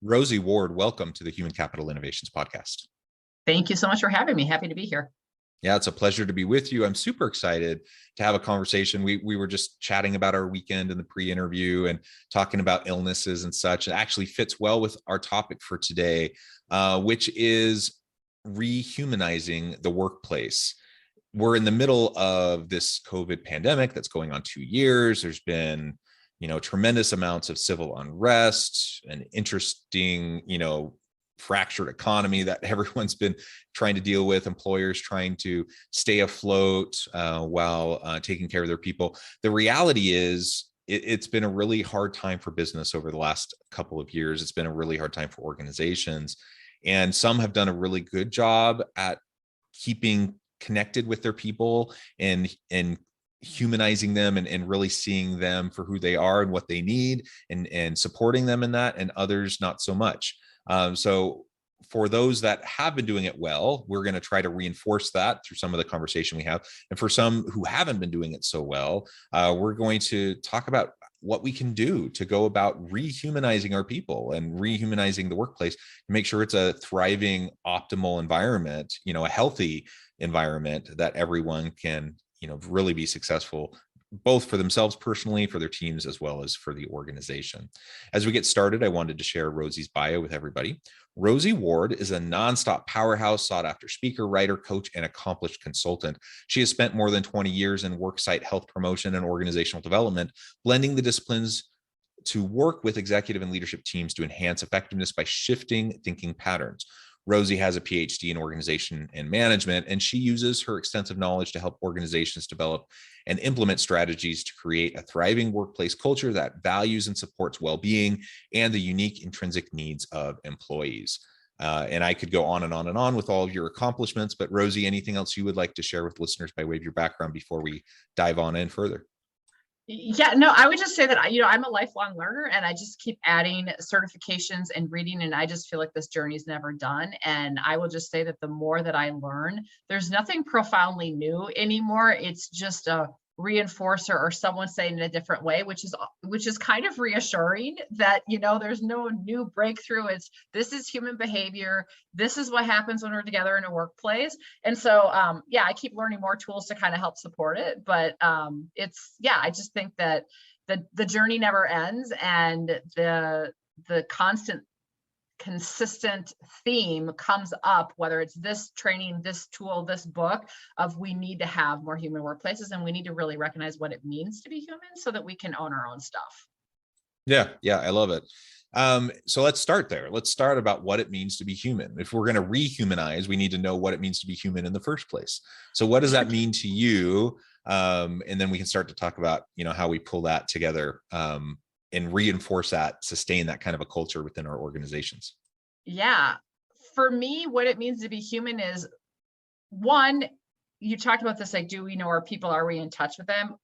Rosie Ward, welcome to the Human Capital Innovations Podcast. Thank you so much for having me. Happy to be here. Yeah, it's a pleasure to be with you. I'm super excited to have a conversation. We were just chatting about our weekend in the pre-interview and talking about illnesses and such. It actually fits well with our topic for today, which is rehumanizing the workplace. We're in the middle of this COVID pandemic that's going on 2 years. There's been, tremendous amounts of civil unrest, an interesting, fractured economy that everyone's been trying to deal with, employers trying to stay afloat while taking care of their people. The reality is it's been a really hard time for business over the last couple of years. It's been a really hard time for organizations. And some have done a really good job at keeping connected with their people and humanizing them and really seeing them for who they are and what they need and supporting them in that, and others not so much. So for those that have been doing it well, we're going to try to reinforce that through some of the conversation we have. And for some who haven't been doing it so well, we're going to talk about what we can do to go about rehumanizing our people and rehumanizing the workplace to make sure it's a thriving, optimal environment, a healthy environment that everyone can, really be successful, both for themselves personally, for their teams, as well as for the organization. As we get started, I wanted to share Rosie's bio with everybody. Rosie Ward is a nonstop powerhouse, sought after speaker, writer, coach, and accomplished consultant. She has spent more than 20 years in worksite health promotion and organizational development, blending the disciplines to work with executive and leadership teams to enhance effectiveness by shifting thinking patterns. Rosie has a PhD in organization and management, and she uses her extensive knowledge to help organizations develop and implement strategies to create a thriving workplace culture that values and supports well-being and the unique intrinsic needs of employees. And I could go on and on and on with all of your accomplishments, but Rosie, anything else you would like to share with listeners by way of your background before we dive on in further? Yeah, no, I would just say that, I'm a lifelong learner and I just keep adding certifications and reading, and I just feel like this journey is never done. And I will just say that the more that I learn, there's nothing profoundly new anymore. It's just a reinforcer or someone saying it a different way, which is kind of reassuring that, there's no new breakthrough. This is human behavior. This is what happens when we're together in a workplace. And so, I keep learning more tools to kind of help support it. But I just think that the journey never ends, and the consistent theme comes up, whether it's this training, this tool, this book, of we need to have more human workplaces, and we need to really recognize what it means to be human so that we can own our own stuff. Yeah, I love it. So let's start there. Let's start about what it means to be human. If we're going to rehumanize, we need to know what it means to be human in the first place. So what does that mean to you? And then we can start to talk about, how we pull that together and reinforce that, sustain that kind of a culture within our organizations. Yeah. For me, what it means to be human is, one, you talked about this, like, do we know our people? Are we in touch with them?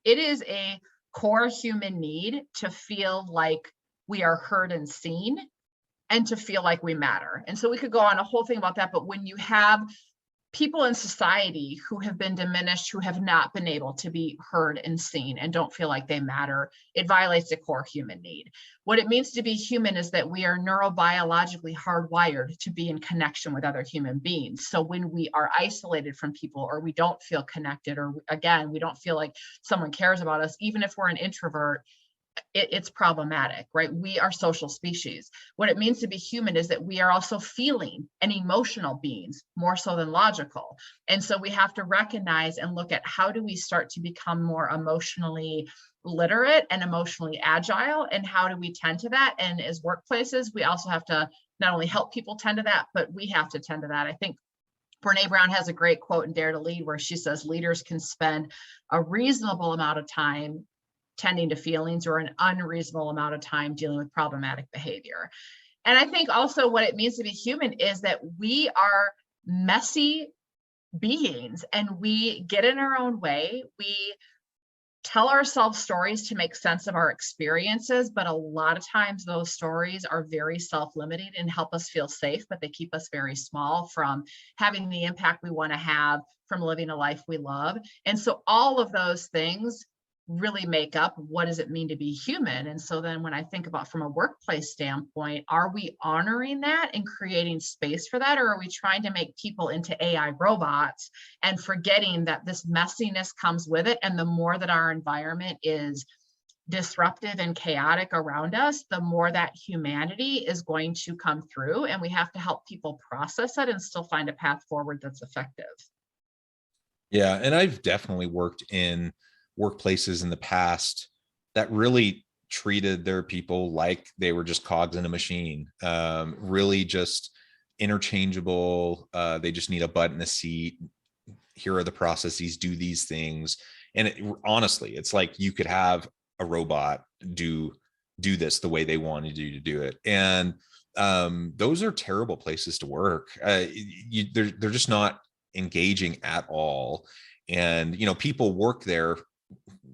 It is a core human need to feel like we are heard and seen, and to feel like we matter. And so we could go on a whole thing about that, but when you have people in society who have been diminished, who have not been able to be heard and seen and don't feel like they matter, it violates a core human need. What it means to be human is that we are neurobiologically hardwired to be in connection with other human beings. So when we are isolated from people, or we don't feel connected, or again, we don't feel like someone cares about us, even if we're an introvert, it's problematic, right? We are social species. What it means to be human is that we are also feeling and emotional beings, more so than logical. And so we have to recognize and look at, how do we start to become more emotionally literate and emotionally agile, and how do we tend to that? And as workplaces, we also have to not only help people tend to that, but we have to tend to that. I think Brene Brown has a great quote in Dare to Lead where she says leaders can spend a reasonable amount of time tending to feelings, or an unreasonable amount of time dealing with problematic behavior. And I think also what it means to be human is that we are messy beings, and we get in our own way. We tell ourselves stories to make sense of our experiences, but a lot of times those stories are very self-limiting and help us feel safe, but they keep us very small from having the impact we want to have, from living a life we love. And so all of those things really make up what does it mean to be human. And so then when I think about from a workplace standpoint, are we honoring that and creating space for that, or are we trying to make people into AI robots and forgetting that this messiness comes with it? And the more that our environment is disruptive and chaotic around us, the more that humanity is going to come through, and we have to help people process it and still find a path forward that's effective. Yeah, and I've definitely worked in workplaces in the past that really treated their people like they were just cogs in a machine, really just interchangeable. They just need a butt and a seat. Here are the processes, do these things. And honestly, it's like you could have a robot do this the way they wanted you to do it. And those are terrible places to work. They're just not engaging at all. And people work there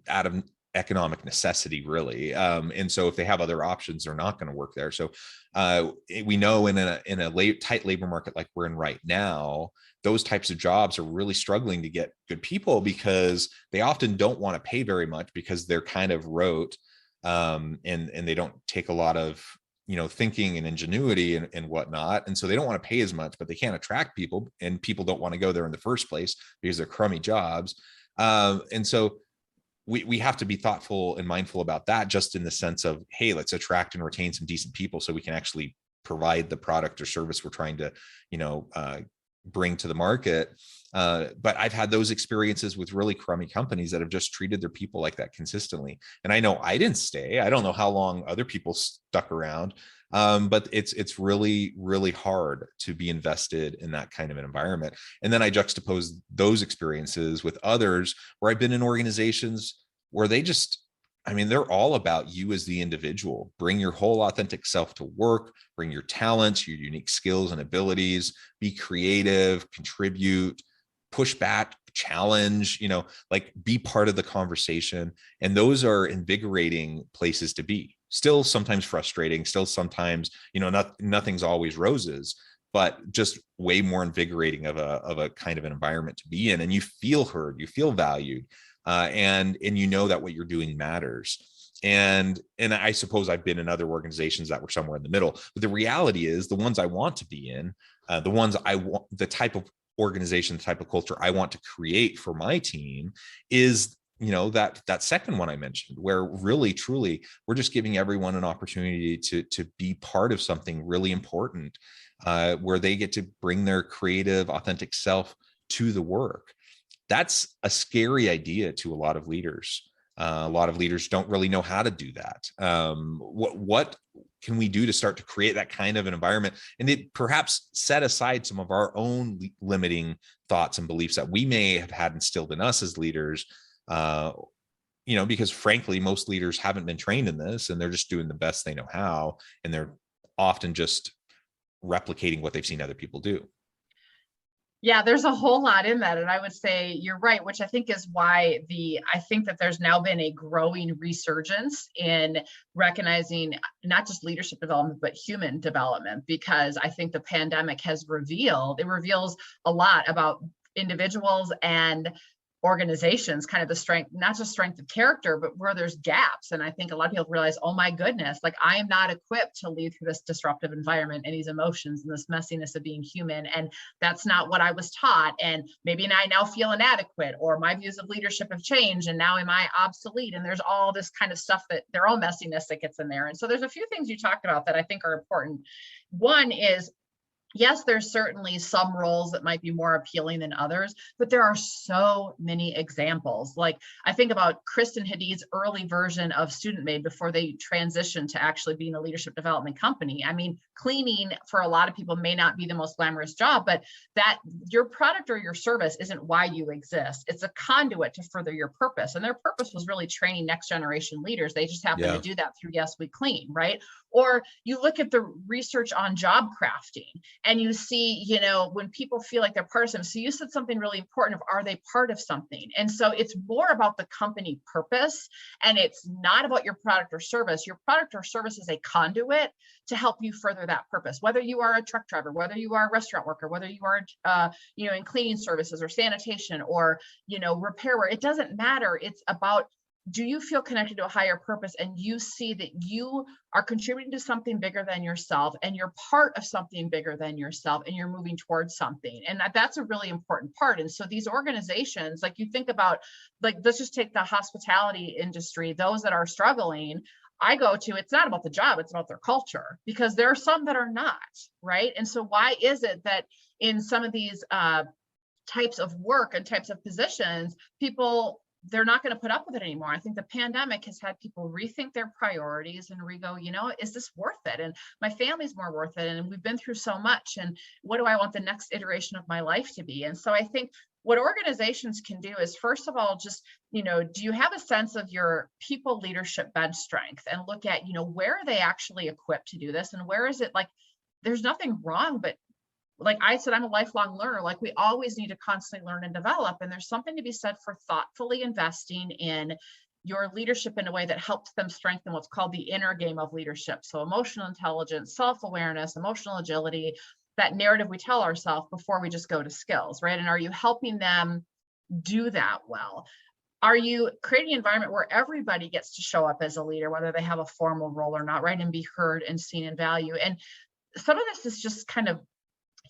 out of economic necessity, really. And so if they have other options, they're not going to work there. So we know in a tight labor market like we're in right now, those types of jobs are really struggling to get good people because they often don't want to pay very much because they're kind of rote, and they don't take a lot of thinking and ingenuity and whatnot. And so they don't want to pay as much, but they can't attract people, and people don't want to go there in the first place because they're crummy jobs. And so we have to be thoughtful and mindful about that, just in the sense of, hey, let's attract and retain some decent people so we can actually provide the product or service we're trying to, bring to the market. But I've had those experiences with really crummy companies that have just treated their people like that consistently. And I know I didn't stay. I don't know how long other people stuck around. But it's really, really hard to be invested in that kind of an environment. And then I juxtapose those experiences with others where I've been in organizations where they're all about you as the individual. Bring your whole authentic self to work, bring your talents, your unique skills and abilities, be creative, contribute, push back, challenge, be part of the conversation. And those are invigorating places to be. Still sometimes frustrating, still sometimes, nothing's always roses, but just way more invigorating of a kind of an environment to be in. And you feel heard, you feel valued, and that what you're doing matters. And I suppose I've been in other organizations that were somewhere in the middle, but the reality is the ones I want to be in, the ones I want, the type of organization, the type of culture I want to create for my team is that second one I mentioned, where really truly we're just giving everyone an opportunity to be part of something really important, where they get to bring their creative, authentic self to the work. That's a scary idea to a lot of leaders. A lot of leaders don't really know how to do that. What can we do to start to create that kind of an environment, and it perhaps set aside some of our own limiting thoughts and beliefs that we may have had instilled in us as leaders, because frankly, most leaders haven't been trained in this, and they're just doing the best they know how, and they're often just replicating what they've seen other people do. Yeah, there's a whole lot in that. And I would say you're right, which I think is why I think that there's now been a growing resurgence in recognizing not just leadership development, but human development, because I think the pandemic reveals a lot about individuals and organizations, kind of the strength, not just strength of character, but where there's gaps. And I think a lot of people realize, oh my goodness, like I am not equipped to lead through this disruptive environment and these emotions and this messiness of being human. And that's not what I was taught. And maybe I now feel inadequate, or my views of leadership have changed, and now am I obsolete? And there's all this kind of stuff that their own messiness that gets in there. And so there's a few things you talked about that I think are important. One is, yes, there's certainly some roles that might be more appealing than others, but there are so many examples. Like I think about Kristen Hadid's early version of Student Made before they transitioned to actually being a leadership development company. I mean, cleaning for a lot of people may not be the most glamorous job, but that your product or your service isn't why you exist. It's a conduit to further your purpose. And their purpose was really training next generation leaders. They just happen to do that through Yes, We Clean, right? Or you look at the research on job crafting and you see, when people feel like they're part of something. So you said something really important of, are they part of something? And so it's more about the company purpose, and it's not about your product or service. Your product or service is a conduit to help you further that purpose, whether you are a truck driver, whether you are a restaurant worker, whether you are, in cleaning services or sanitation or, repair work. It doesn't matter. It's about do you feel connected to a higher purpose, and you see that you are contributing to something bigger than yourself, and you're part of something bigger than yourself, and you're moving towards something? And that's a really important part. And so these organizations, like, you think about, like, let's just take the hospitality industry, those that are struggling, I go to, it's not about the job, it's about their culture, because there are some that are not, right? And so why is it that in some of these types of work and types of positions, people, they're not going to put up with it anymore? I think the pandemic has had people rethink their priorities and go, is this worth it? And my family's more worth it. And we've been through so much. And what do I want the next iteration of my life to be? And so I think what organizations can do is, first of all, just, do you have a sense of your people leadership bench strength, and look at, where are they actually equipped to do this? And where is it, like, there's nothing wrong, but like I said, I'm a lifelong learner. Like, we always need to constantly learn and develop. And there's something to be said for thoughtfully investing in your leadership in a way that helps them strengthen what's called the inner game of leadership. So emotional intelligence, self-awareness, emotional agility, that narrative we tell ourselves before we just go to skills, right? And are you helping them do that well? Are you creating an environment where everybody gets to show up as a leader, whether they have a formal role or not, right? And be heard and seen and valued. And some of this is just kind of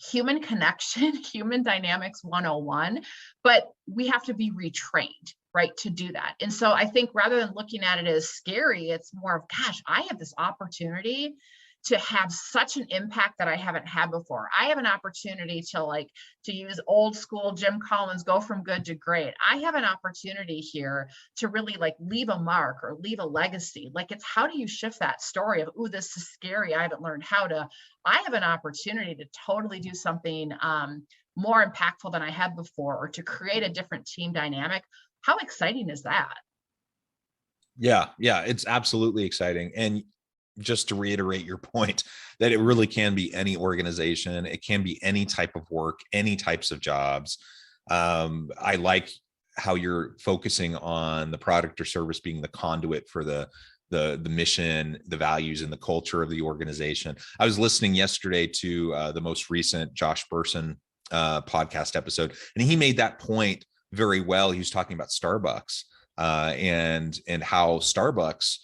human connection, human dynamics 101, but we have to be retrained, right, to do that. And so I think rather than looking at it as scary, it's more of, gosh, I have this opportunity to have such an impact that I haven't had before. I have an opportunity to use old school Jim Collins, go from good to great. I have an opportunity here to really leave a mark or leave a legacy. Like, it's, how do you shift that story of, ooh, this is scary, I haven't learned how to, I have an opportunity to totally do something more impactful than I had before, or to create a different team dynamic. How exciting is that? Yeah, it's absolutely exciting. And just to reiterate your point, that it really can be any organization, it can be any type of work, any types of jobs. I like how you're focusing on the product or service being the conduit for the mission, the values, and the culture of the organization. I was listening yesterday to the most recent Josh Bersin podcast episode, and he made that point very well. He was talking about Starbucks and how Starbucks,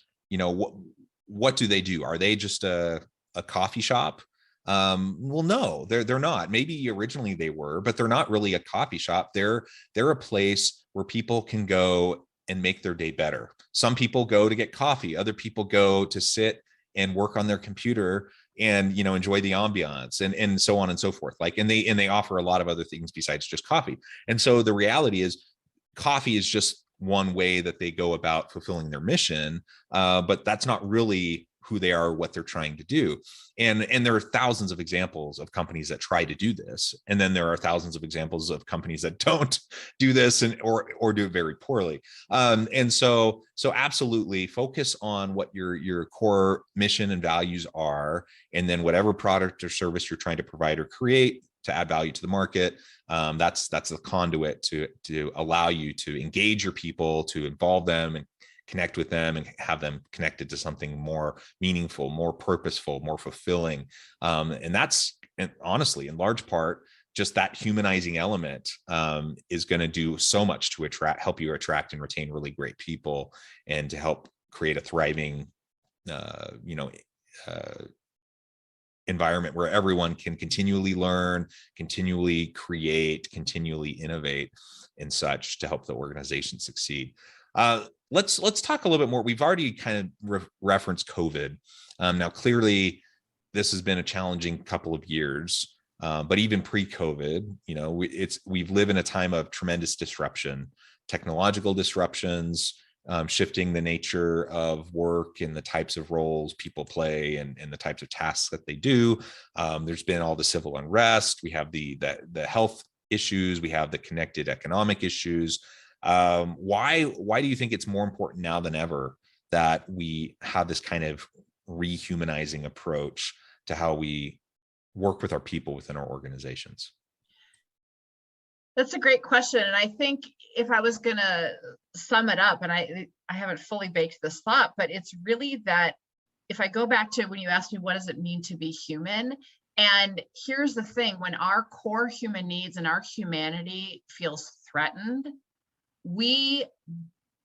what do they do? Are they just a coffee shop? Well, no, they're not. Maybe originally they were, but they're not really a coffee shop. They're a place where people can go and make their day better. Some people go to get coffee. Other people go to sit and work on their computer and, enjoy the ambiance and so on and so forth. And they offer a lot of other things besides just coffee. And so the reality is, coffee is just one way that they go about fulfilling their mission, but that's not really who they are, what they're trying to do. And there are thousands of examples of companies that try to do this, and then there are thousands of examples of companies that don't do this or do it very poorly. And so absolutely focus on what your core mission and values are, and then whatever product or service you're trying to provide or create to add value to the market, that's the conduit to allow you to engage your people, to involve them and connect with them, and have them connected to something more meaningful, more purposeful, more fulfilling. And that's, honestly, in large part, just that humanizing element is going to do so much to help you attract and retain really great people, and to help create a thriving, environment where everyone can continually learn, continually create, continually innovate, and such, to help the organization succeed. Let's talk a little bit more. We've already kind of referenced COVID. Now, clearly, this has been a challenging couple of years, but even pre-COVID, we've lived in a time of tremendous disruption, technological disruptions, shifting the nature of work and the types of roles people play, and the types of tasks that they do. There's been all the civil unrest. We have the health issues. We have the connected economic issues. Why do you think it's more important now than ever that we have this kind of rehumanizing approach to how we work with our people within our organizations? That's a great question. And I think if I was going to sum it up, and I haven't fully baked this thought, but it's really that, if I go back to when you asked me, what does it mean to be human? And here's the thing, when our core human needs and our humanity feels threatened, we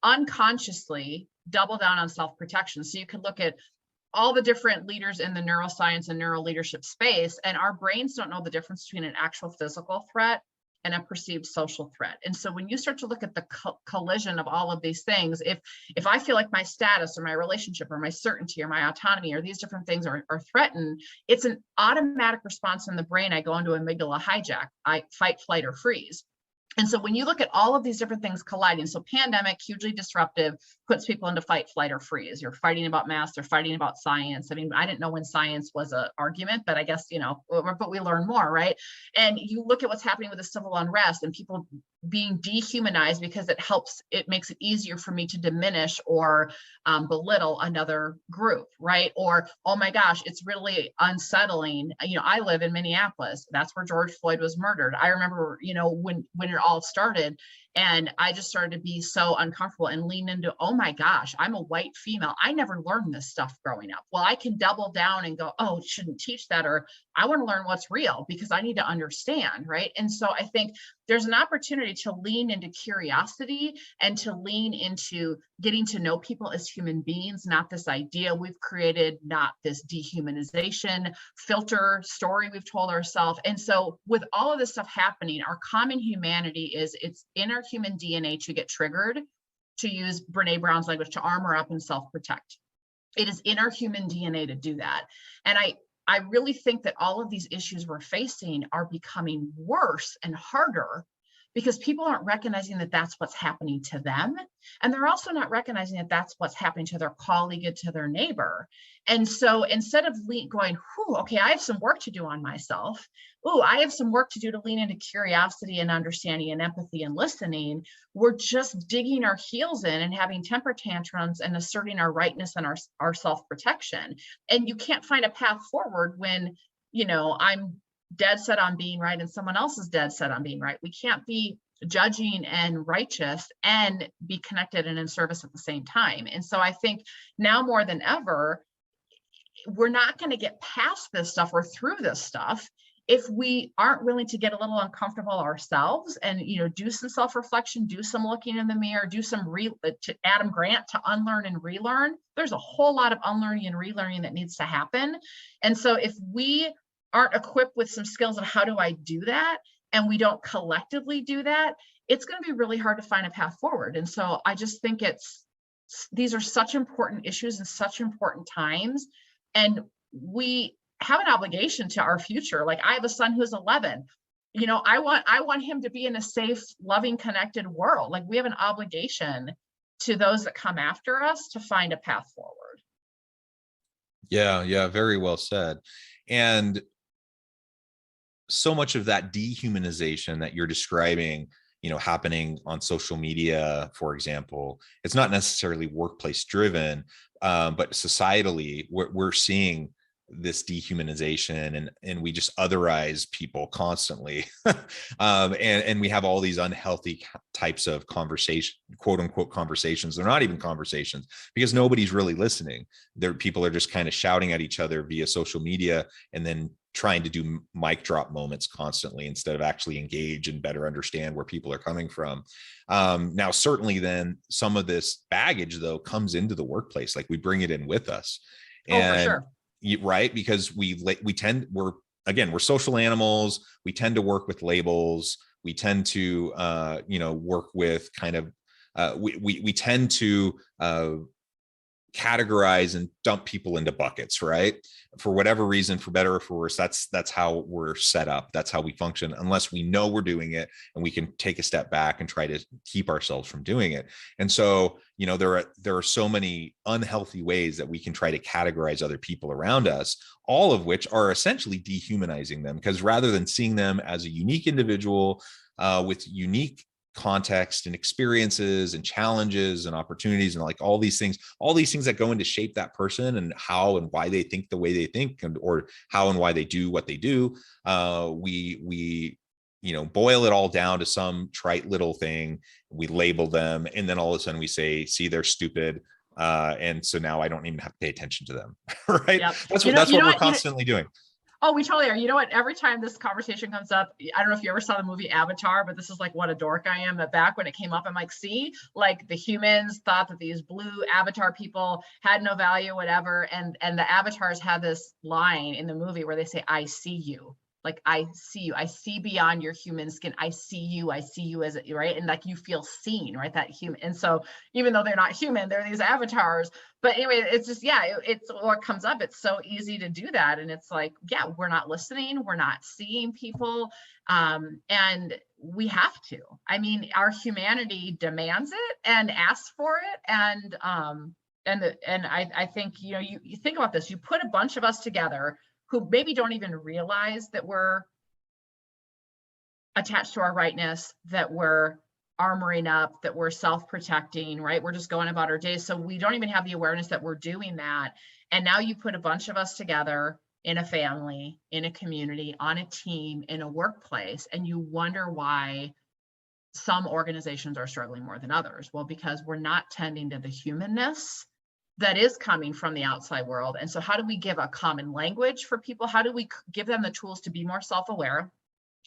unconsciously double down on self-protection. So you can look at all the different leaders in the neuroscience and neuro leadership space, and our brains don't know the difference between an actual physical threat and a perceived social threat. And so when you start to look at the collision of all of these things, if I feel like my status or my relationship or my certainty or my autonomy or these different things are threatened, it's an automatic response in the brain. I go into amygdala hijack, I fight, flight, or freeze. And so when you look at all of these different things colliding, so pandemic, hugely disruptive, puts people into fight, flight, or freeze. You're fighting about masks, they're fighting about science. I mean, I didn't know when science was an argument, but I guess, but we learn more, right? And you look at what's happening with the civil unrest and people being dehumanized because it makes it easier for me to diminish or belittle another group, right? Or, oh my gosh, it's really unsettling. I live in Minneapolis. That's where George Floyd was murdered. I remember, when it all started, and I just started to be so uncomfortable and lean into, oh my gosh, I'm a white female. I never learned this stuff growing up. Well, I can double down and go, oh, shouldn't teach that, or I want to learn what's real because I need to understand, right? And so I think there's an opportunity to lean into curiosity and to lean into getting to know people as human beings, not this idea we've created, not this dehumanization filter story we've told ourselves. And so with all of this stuff happening, our common humanity is it's in our human DNA to get triggered, to use Brene Brown's language, to armor up and self-protect. It is in our human DNA to do that. And I really think that all of these issues we're facing are becoming worse and harder because people aren't recognizing that that's what's happening to them. And they're also not recognizing that that's what's happening to their colleague and to their neighbor. And so instead of going, okay, I have some work to do on myself. I have some work to do to lean into curiosity and understanding and empathy and listening. We're just digging our heels in and having temper tantrums and asserting our rightness and our self-protection. And you can't find a path forward when, I'm dead set on being right and someone else is dead set on being right. We can't be judging and righteous and be connected and in service at the same time. And so I think now more than ever, we're not going to get past this stuff or through this stuff if we aren't willing to get a little uncomfortable ourselves and, do some self-reflection, do some looking in the mirror, do some to Adam Grant, to unlearn and relearn. There's a whole lot of unlearning and relearning that needs to happen. And so if we aren't equipped with some skills of how do I do that, and we don't collectively do that, it's going to be really hard to find a path forward. And so I just think these are such important issues and such important times. And we have an obligation to our future. Like I have a son who's 11. I want him to be in a safe, loving, connected world. Like we have an obligation to those that come after us to find a path forward. Yeah, very well said. And so much of that dehumanization that you're describing, happening on social media, for example, it's not necessarily workplace driven, but societally, we're seeing this dehumanization and we just otherize people constantly. And we have all these unhealthy types of conversation, quote unquote conversations. They're not even conversations because nobody's really listening. People are just kind of shouting at each other via social media and then trying to do mic drop moments constantly instead of actually engage and better understand where people are coming from. Now, certainly then some of this baggage though comes into the workplace, like we bring it in with us. And for sure. Right, because we're social animals. We tend to work with labels. We tend to work with kind of we tend to categorize and dump people into buckets, right? For whatever reason, for better or for worse, that's how we're set up. That's how we function, unless we know we're doing it and we can take a step back and try to keep ourselves from doing it. And so, there are so many unhealthy ways that we can try to categorize other people around us, all of which are essentially dehumanizing them, because rather than seeing them as a unique individual with unique context and experiences and challenges and opportunities and like all these things that go into shape that person and how and why they think the way they think, or how and why they do what they do, we boil it all down to some trite little thing. We label them, and then all of a sudden we say, see, they're stupid, and so now I don't even have to pay attention to them. Right? Yep. That's what we're constantly doing. Oh, we totally are. You know what? Every time this conversation comes up, I don't know if you ever saw the movie Avatar, but this is like what a dork I am. That back when it came up, I'm like, see, like the humans thought that these blue avatar people had no value, whatever. And the avatars have this line in the movie where they say, I see you. Like, I see you. I see beyond your human skin. I see you. I see you as it, right. And like you feel seen, right? That human. And so even though they're not human, they're these avatars. But anyway, it's just, yeah, it's what comes up. It's so easy to do that. And it's like, yeah, we're not listening. We're not seeing people. And we have to. I mean, our humanity demands it and asks for it. And I think, you know, you think about this, you put a bunch of us together who maybe don't even realize that we're attached to our rightness, that we're armoring up, that we're self-protecting, right? We're just going about our days. So we don't even have the awareness that we're doing that. And now you put a bunch of us together in a family, in a community, on a team, in a workplace, and you wonder why some organizations are struggling more than others. Well, because we're not tending to the humanness that is coming from the outside world. And so how do we give a common language for people? How do we give them the tools to be more self-aware?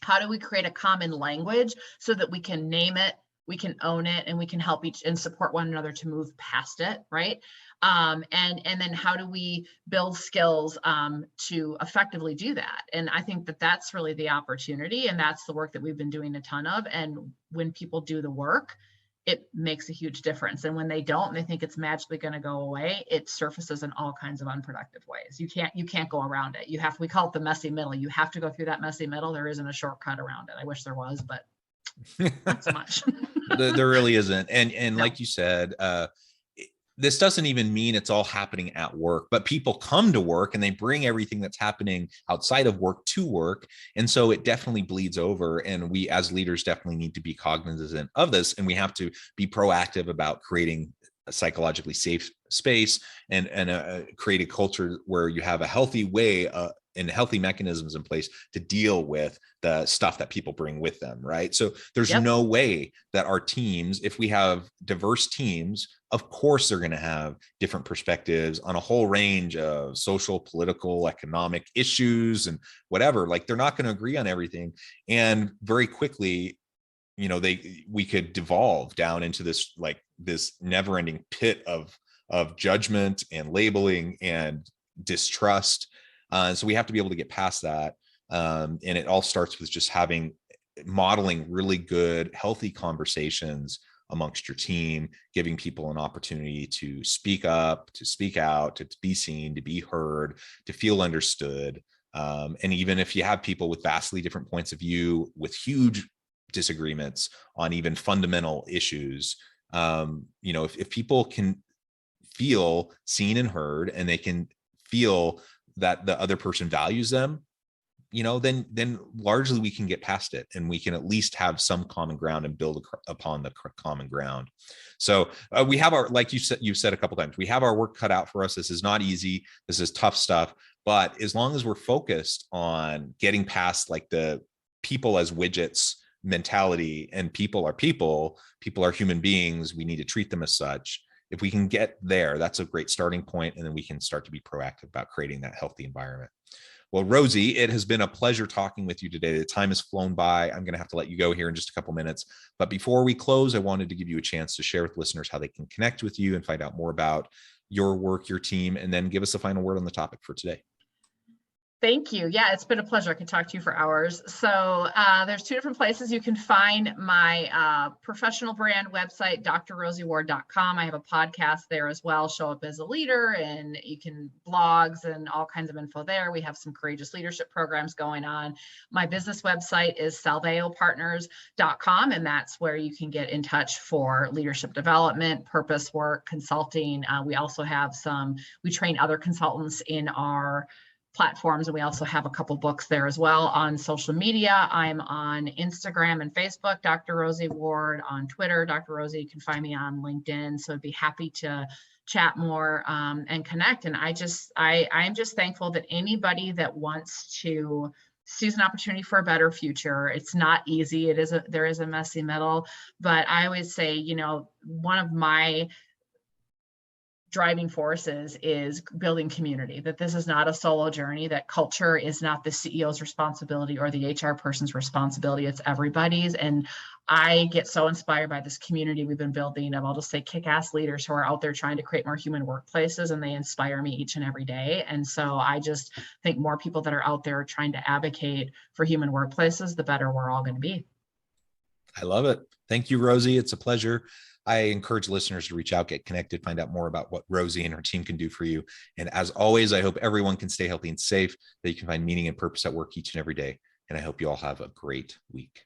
How do we create a common language so that we can name it, we can own it, and we can help each and support one another to move past it, right? And then how do we build skills to effectively do that? And I think that that's really the opportunity, and that's the work that we've been doing a ton of. And when people do the work, it makes a huge difference. And when they don't, and they think it's magically going to go away, it surfaces in all kinds of unproductive ways. You can't go around it. We call it the messy middle. You have to go through that messy middle. There isn't a shortcut around it. I wish there was, but not so much. There really isn't. And No. like you said, this doesn't even mean it's all happening at work, but people come to work and they bring everything that's happening outside of work to work. And so it definitely bleeds over. And we as leaders definitely need to be cognizant of this. And we have to be proactive about creating a psychologically safe space and create a culture where you have a healthy way and healthy mechanisms in place to deal with the stuff that people bring with them, right? So there's no way that our teams, if we have diverse teams, of course they're going to have different perspectives on a whole range of social, political, economic issues and whatever. Like they're not going to agree on everything. And very quickly, you know, we could devolve down into this never-ending pit of judgment and labeling and distrust. So we have to be able to get past that. And it all starts with just modeling really good, healthy conversations amongst your team, giving people an opportunity to speak up, to speak out, to be seen, to be heard, to feel understood. And even if you have people with vastly different points of view, with huge disagreements on even fundamental issues, you know, if people can feel seen and heard, and they can feel that the other person values them, you know, then largely we can get past it, and we can at least have some common ground and build upon the common ground. So we have like you've said a couple times, we have our work cut out for us. This is not easy. This is tough stuff. But as long as we're focused on getting past like the people as widgets mentality, and people are human beings, we need to treat them as such. If we can get there, that's a great starting point, and then we can start to be proactive about creating that healthy environment. Well, Rosie, it has been a pleasure talking with you today. The time has flown by. I'm going to have to let you go here in just a couple minutes. But before we close, I wanted to give you a chance to share with listeners how they can connect with you and find out more about your work, your team, and then give us a final word on the topic for today. Thank you. Yeah, it's been a pleasure. I could talk to you for hours. So there's two different places you can find my professional brand website, drrosieward.com. I have a podcast there as well, Show Up as a Leader, and you can blogs and all kinds of info there. We have some courageous leadership programs going on. My business website is salveopartners.com, and that's where you can get in touch for leadership development, purpose work, consulting. We also have we train other consultants in our platforms, and we also have a couple books there as well. On social media, I'm on Instagram and Facebook, Dr. Rosie Ward, on Twitter, Dr. Rosie. You can find me on LinkedIn. So I'd be happy to chat more and connect. And I'm just thankful that anybody that wants to sees an opportunity for a better future. It's not easy. There is a messy middle, but I always say, you know, one of my driving forces is building community, that this is not a solo journey, that culture is not the CEO's responsibility or the HR person's responsibility, it's everybody's. And I get so inspired by this community we've been building of, I'll just say, kick-ass leaders who are out there trying to create more human workplaces, and they inspire me each and every day. And so I just think more people that are out there trying to advocate for human workplaces, the better we're all going to be. I love it. Thank you, Rosie. It's a pleasure. I encourage listeners to reach out, get connected, find out more about what Rosie and her team can do for you. And as always, I hope everyone can stay healthy and safe, that you can find meaning and purpose at work each and every day. And I hope you all have a great week.